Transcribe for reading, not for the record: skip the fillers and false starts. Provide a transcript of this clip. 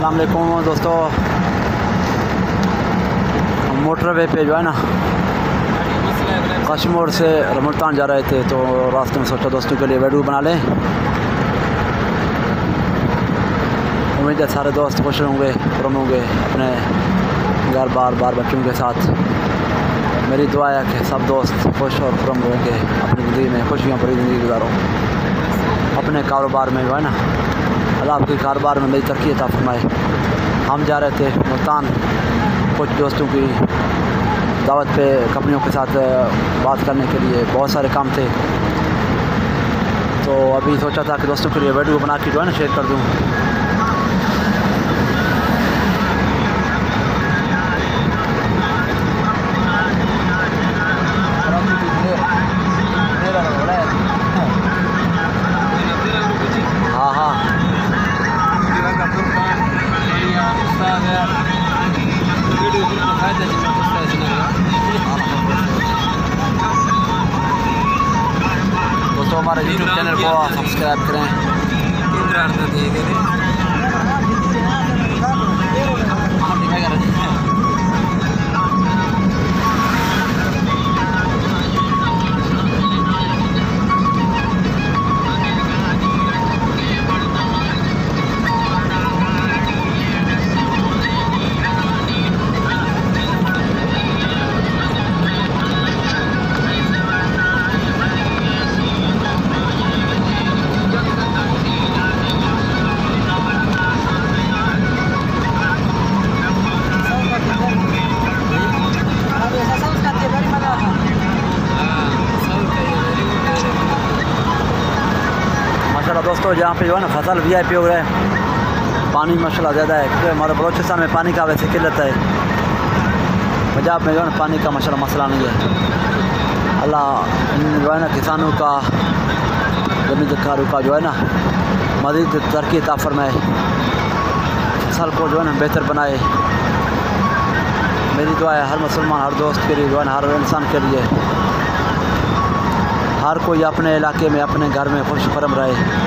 अस्सलाम वालेकुम दोस्तों। मोटरवे पे जो है ना कश्मीर से मुल्तान जा रहे थे, तो रास्ते में सोचा दोस्तों के लिए वीडियो बना लें। उम्मीद है सारे दोस्त खुश होंगे, खुश होंगे अपने घर बार बच्चों के साथ। मेरी दुआ है कि सब दोस्त खुश और खुश होंगे, अपनी ज़िंदगी में खुशियाँ भरी ज़िंदगी गुजारो। अपने कारोबार में जो है ना अल्लाह आपके कारोबार में मेरी तरक्की अता फरमाए। हम जा रहे थे मुल्तान कुछ दोस्तों की दावत पे, कंपनियों के साथ बात करने के लिए। बहुत सारे काम थे, तो अभी सोचा था कि दोस्तों के लिए वीडियो बना के जो है ना शेयर कर दूँ। दोस्तों हमारे यूट्यूब चैनल को सब्सक्राइब करें। दोस्तों जहाँ पे जो है ना फसल VIP हो रहा है, पानी माशाल्लाह ज़्यादा है, क्योंकि हमारे बलोचिस्तान में पानी का वैसे किल्लत है। पंजाब में जो है ना पानी का माशाल्लाह मसला नहीं है। अल्लाह जो है ना किसानों का, ज़मींदारों का जो है ना मज़ीद तरक्की अता फरमाए, फसल को जो है ना बेहतर बनाए। मेरी दुआ है हर मुसलमान, हर दोस्त के लिए जो है ना, हर इंसान के लिए, हर कोई अपने इलाके में, अपने घर में खुश खुरम रहे।